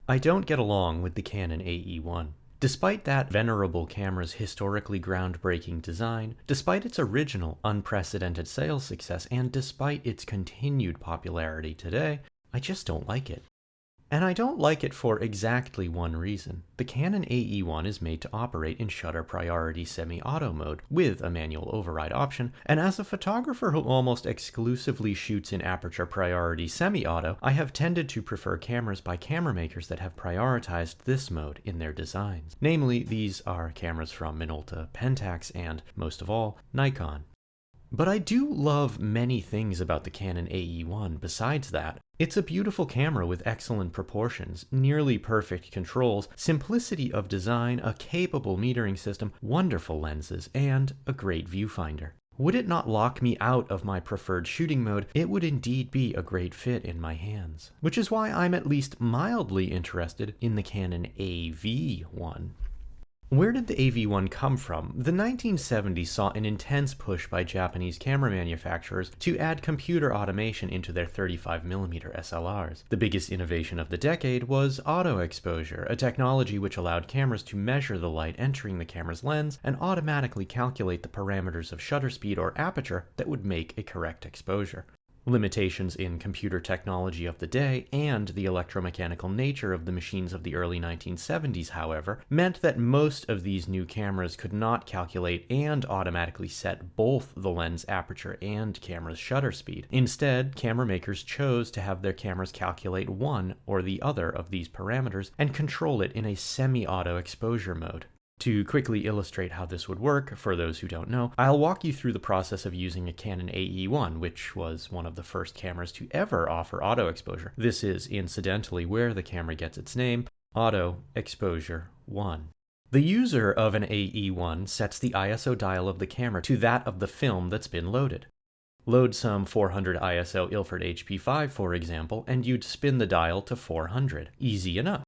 I don't get along with the Canon AE1. Despite that venerable camera's historically groundbreaking design, despite its original unprecedented sales success, and despite its continued popularity today, I just don't like it. And I don't like it for exactly one reason. The Canon AE1 is made to operate in shutter priority semi-auto mode with a manual override option, and as a photographer who almost exclusively shoots in aperture priority semi-auto, I have tended to prefer cameras by camera makers that have prioritized this mode in their designs. Namely, these are cameras from Minolta, Pentax, and, most of all, Nikon. But I do love many things about the Canon AE1 besides that. It's a beautiful camera with excellent proportions, nearly perfect controls, simplicity of design, a capable metering system, wonderful lenses, and a great viewfinder. Would it not lock me out of my preferred shooting mode, it would indeed be a great fit in my hands. Which is why I'm at least mildly interested in the Canon AV1. Where did the AV1 come from? The 1970s saw an intense push by Japanese camera manufacturers to add computer automation into their 35mm SLRs. The biggest innovation of the decade was auto exposure, a technology which allowed cameras to measure the light entering the camera's lens and automatically calculate the parameters of shutter speed or aperture that would make a correct exposure. Limitations in computer technology of the day and the electromechanical nature of the machines of the early 1970s, however, meant that most of these new cameras could not calculate and automatically set both the lens aperture and camera's shutter speed. Instead, camera makers chose to have their cameras calculate one or the other of these parameters and control it in a semi-auto exposure mode. To quickly illustrate how this would work, for those who don't know, I'll walk you through the process of using a Canon AE1, which was one of the first cameras to ever offer auto exposure. This is, incidentally, where the camera gets its name, Auto Exposure 1. The user of an AE1 sets the ISO dial of the camera to that of the film that's been loaded. Load some 400 ISO Ilford HP5, for example, and you'd spin the dial to 400. Easy enough.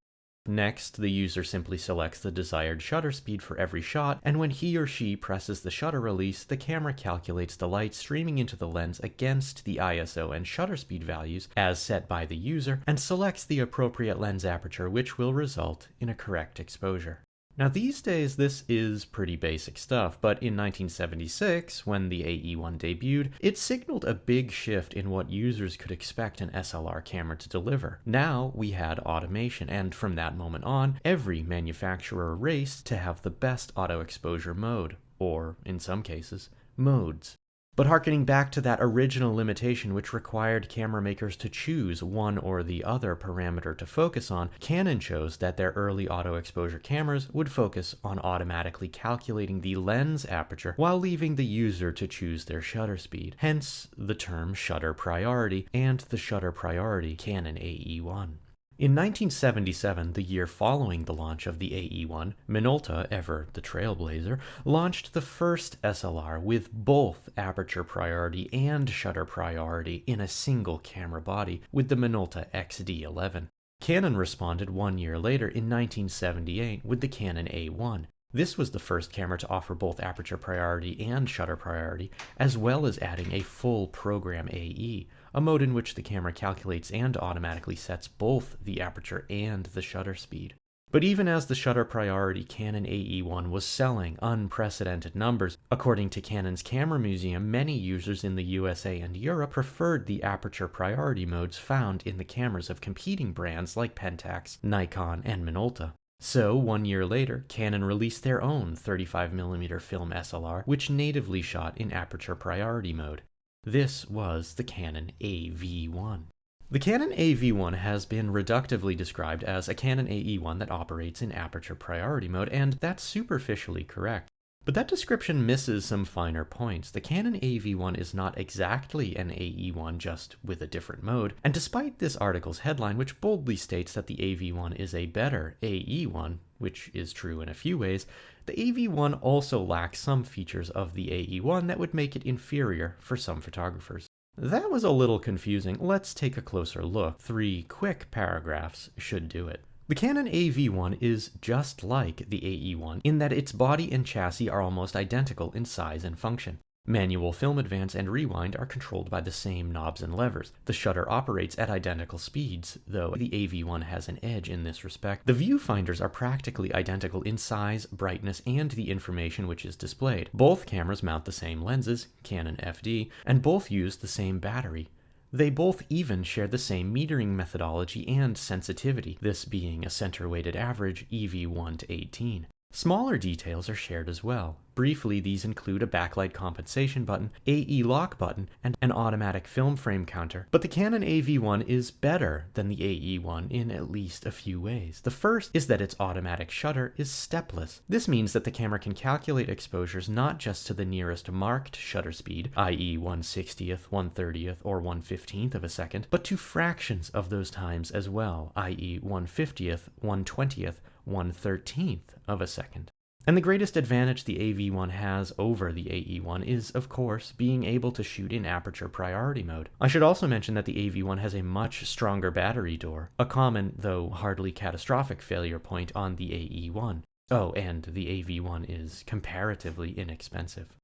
Next, the user simply selects the desired shutter speed for every shot, and when he or she presses the shutter release, the camera calculates the light streaming into the lens against the ISO and shutter speed values as set by the user, and selects the appropriate lens aperture, which will result in a correct exposure. Now these days this is pretty basic stuff, but in 1976, when the AE1 debuted, it signaled a big shift in what users could expect an SLR camera to deliver. Now we had automation, and from that moment on, every manufacturer raced to have the best auto exposure mode, or, in some cases, modes. But harkening back to that original limitation which required camera makers to choose one or the other parameter to focus on, Canon chose that their early auto exposure cameras would focus on automatically calculating the lens aperture while leaving the user to choose their shutter speed. Hence the term shutter priority and the shutter priority Canon AE1. In 1977, the year following the launch of the AE1, Minolta, ever the trailblazer, launched the first SLR with both aperture priority and shutter priority in a single camera body with the Minolta XD11. Canon responded 1 year later in 1978 with the Canon A1. This was the first camera to offer both aperture priority and shutter priority, as well as adding a full program AE, a mode in which the camera calculates and automatically sets both the aperture and the shutter speed. But even as the shutter priority Canon AE1 was selling unprecedented numbers, according to Canon's Camera Museum, many users in the USA and Europe preferred the aperture priority modes found in the cameras of competing brands like Pentax, Nikon, and Minolta. So, 1 year later, Canon released their own 35mm film SLR, which natively shot in aperture priority mode. This was the Canon AV1. The Canon AV1 has been reductively described as a Canon AE1 that operates in aperture priority mode, and that's superficially correct. But that description misses some finer points. The Canon AV1 is not exactly an AE1, just with a different mode, and despite this article's headline, which boldly states that the AV1 is a better AE1, which is true in a few ways, the AV1 also lacks some features of the AE1 that would make it inferior for some photographers. That was a little confusing. Let's take a closer look. 3 quick paragraphs should do it. The Canon AV1 is just like the AE1 in that its body and chassis are almost identical in size and function. Manual film advance and rewind are controlled by the same knobs and levers. The shutter operates at identical speeds, though the AV1 has an edge in this respect. The viewfinders are practically identical in size, brightness, and the information which is displayed. Both cameras mount the same lenses, Canon FD, and both use the same battery. They both even share the same metering methodology and sensitivity, this being a center-weighted average EV1 to 18. Smaller details are shared as well. Briefly, these include a backlight compensation button, AE lock button, and an automatic film frame counter. But the Canon AV1 is better than the AE1 in at least a few ways. The first is that its automatic shutter is stepless. This means that the camera can calculate exposures not just to the nearest marked shutter speed, i.e. 1/60th, 1/30th, or 1/15th of a second, but to fractions of those times as well, i.e. 1/50th, 1/20th, 1/13th of a second. And the greatest advantage the AV1 has over the AE1 is, of course, being able to shoot in aperture priority mode. I should also mention that the AV1 has a much stronger battery door, a common, though hardly catastrophic failure point on the AE1. Oh, and the AV1 is comparatively inexpensive.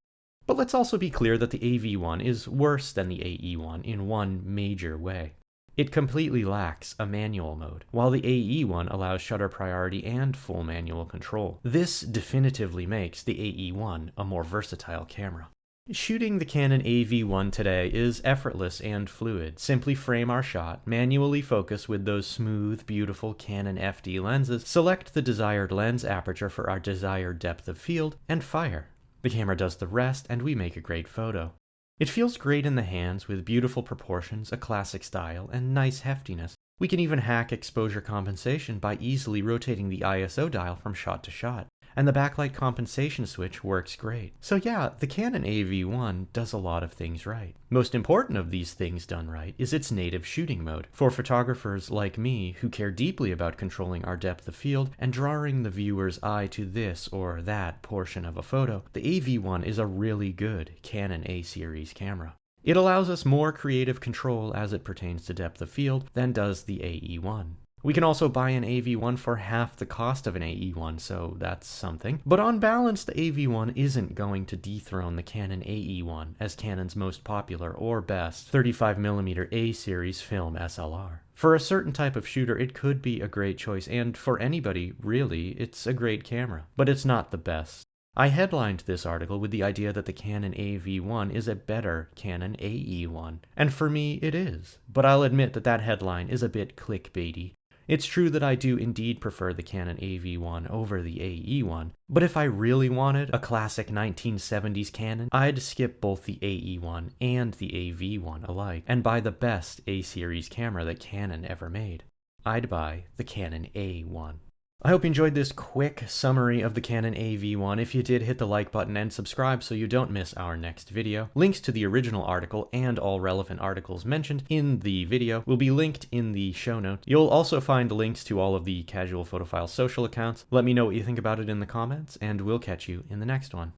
But let's also be clear that the AV1 is worse than the AE1 in one major way. It completely lacks a manual mode, while the AE1 allows shutter priority and full manual control. This definitively makes the AE1 a more versatile camera. Shooting the Canon AV1 today is effortless and fluid. Simply frame our shot, manually focus with those smooth, beautiful Canon FD lenses, select the desired lens aperture for our desired depth of field, and fire. The camera does the rest, and we make a great photo. It feels great in the hands with beautiful proportions, a classic style, and nice heftiness. We can even hack exposure compensation by easily rotating the ISO dial from shot to shot, and the backlight compensation switch works great. So yeah, the Canon AV1 does a lot of things right. Most important of these things done right is its native shooting mode. For photographers like me who care deeply about controlling our depth of field and drawing the viewer's eye to this or that portion of a photo, the AV1 is a really good Canon A series camera. It allows us more creative control as it pertains to depth of field than does the AE1. We can also buy an AV1 for half the cost of an AE1, so that's something. But on balance, the AV1 isn't going to dethrone the Canon AE1 as Canon's most popular or best 35mm A-series film SLR. For a certain type of shooter, it could be a great choice, and for anybody, really, it's a great camera. But it's not the best. I headlined this article with the idea that the Canon AV1 is a better Canon AE1, and for me it is. But I'll admit that that headline is a bit clickbaity. It's true that I do indeed prefer the Canon AV1 over the AE1, but if I really wanted a classic 1970s Canon, I'd skip both the AE1 and the AV1 alike, and buy the best A-series camera that Canon ever made. I'd buy the Canon A1. I hope you enjoyed this quick summary of the Canon AV1. If you did, hit the like button and subscribe so you don't miss our next video. Links to the original article and all relevant articles mentioned in the video will be linked in the show notes. You'll also find links to all of the Casual Photophile social accounts. Let me know what you think about it in the comments, and we'll catch you in the next one.